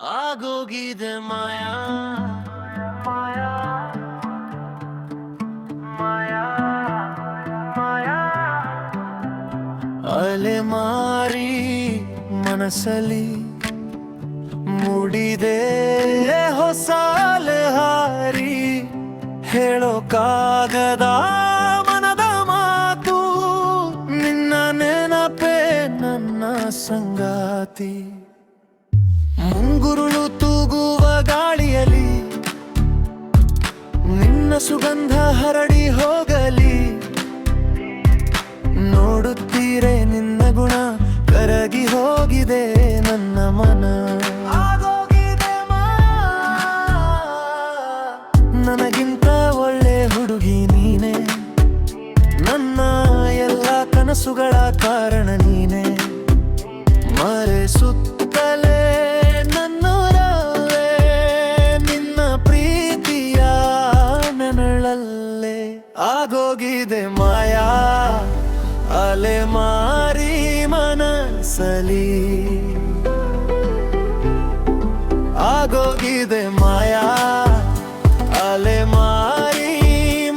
ಆಗೋಗಿದೆ ಮಾಯಾ ಮಾಯಾ ಮಾಯಾ ಮಾಯಾ ಅಲೆಮಾರಿ ಮನಸ್ಸಲ್ಲಿ ಮೂಡಿದೆ ಹೊಸ ಹಾರಿ ಹೇಳೋಕ್ಕಾಗದ ಮನದ ಮಾತು ನಿನ್ನ ನೆನಪೇ ನನ್ನ ಸಂಗಾತಿ ಮುಂಗುರುಳು ತೂಗುವ ಗಾಳಿಯಲ್ಲಿ ನಿನ್ನ ಸುಗಂಧ ಹರಡಿ ಹೋಗಲಿ ನೋಡುತ್ತೀರೆ ನಿನ್ನ ಗುಣ ಕರಗಿ ಹೋಗಿದೆ ನನ್ನ ಮನ ಆಗೋಗಿದೆ ನನಗಿಂತ ಒಳ್ಳೆ ಹುಡುಗಿ ನೀನೆ ನನ್ನ ಎಲ್ಲ ಕನಸುಗಳ ಕಾರಣ ನೀನೆ ಮರೆಸುತ್ತಲೇ ನನ್ನೂರಲ್ಲೇ ನಿನ್ನ ಪ್ರೀತಿಯ ನೆನಳಲ್ಲೇ ಆಗೋಗಿದೆ ಮಾಯಾ ಅಲೆಮಾರಿ ಮನಸ್ಸಲಿ ಆಗೋಗಿದೆ ಮಾಯಾ ಅಲೆಮಾರಿ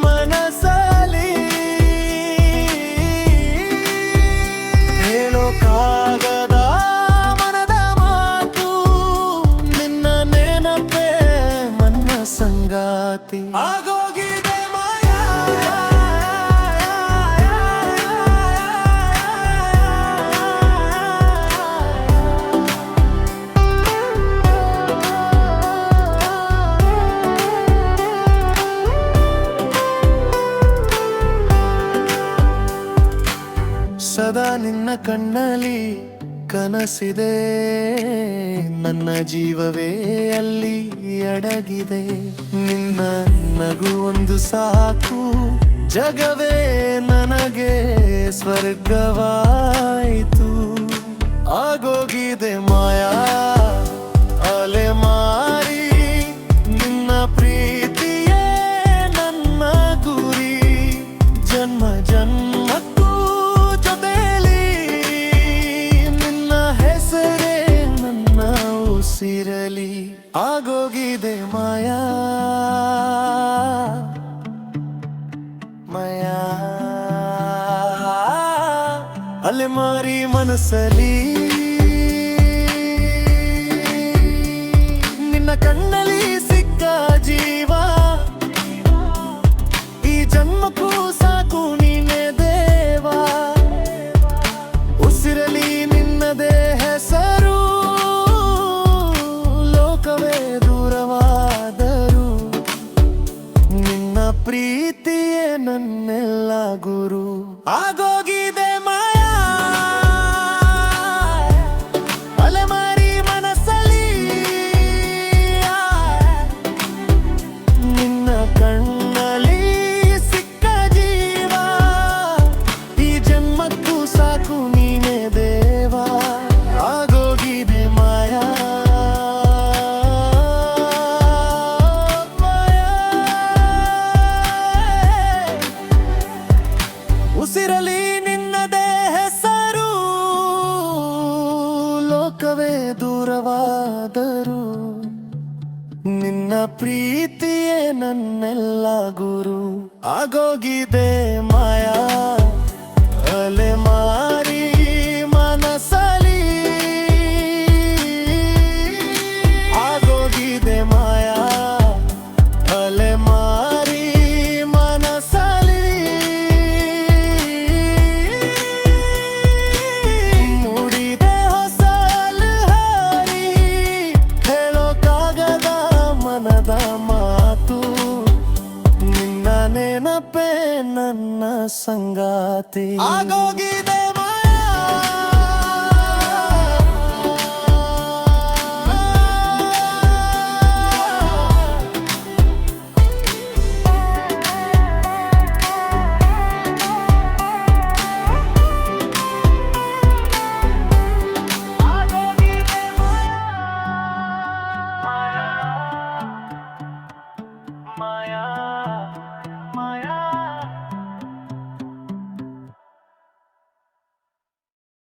ಮನಸ್ಸಲಿ ಹೇಳೋಕ್ಕಾಗದ ಮನದ ಮಾತು ನಿನ್ನ ನೆನಪೇ ನನ್ನ ಸಂಗಾತಿ ಆಗೋಗಿದೆ ಮಾಯಾ ಸದಾ ನಿನ್ನ ಕಣ್ಣಲ್ಲಿ ಕನಸಿದೆ ನನ್ನ ಜೀವವೇ ಅಲ್ಲಿ ಅಡಗಿದೆ ನಿನ್ನ ನಗು ಒಂದು ಸಾಕು ಜಗವೇ ನನಗೆ ಸ್ವರ್ಗವಾಯಿತು ಆಗೋಗಿದೆ ಮಾಯಾ ಅಲೆಮಾರಿ ನಿನ್ನ ಪ್ರೀತಿಯೇ ನನ್ನ ಗುರಿ ಜನ್ಮ ಜನ್ಮಕ್ಕೂ ಸಿರಲಿ ಆಗೋಗಿದೆ ಮಾಯಾ ಮಾಯಾ ಅಲೆಮಾರಿ ಮನಸ್ಸಲಿ ನಿನ್ನ ಕಣ್ಣಲ್ಲಿ ಸಿಕ್ಕ ಜೀವ ಈ ಜನ್ಮಕ್ಕೂ ಸಾಕು ನೀನೆ ದೇವಾ ಉಸಿರಲಿ ನಿನ್ನದೇ ಹೆಸರು ದೂರವಾದರು ನಿನ್ನ ಪ್ರೀತಿಯೇ ನನ್ನೆಲ್ಲ ಗುರು ಆಗೋಗಿದೆ ಮಾಯಾ ಅಲೆಮಾರಿ ಮನಸ್ಸಲಿ ನಿನ್ನ ಕಣ್ಣಲ್ಲಿ ಸಿಕ್ಕ ಜೀವ ಈ ಜನ್ಮಕ್ಕೂ ಸಾಕು ನೀನೇ ದೇವಾ ಆಗೋಗಿದೆ ಮಾಯಾ ಉಸಿರಲಿ ನಿನ್ನದೇ ಹೆಸರು ಲೋಕವೇ ದೂರವಾದರು ನಿನ್ನ ಪ್ರೀತಿಯೇ ನನ್ನೆಲ್ಲ ಗುರು ಆಗೋಗಿದೆ ಮಾಯಾ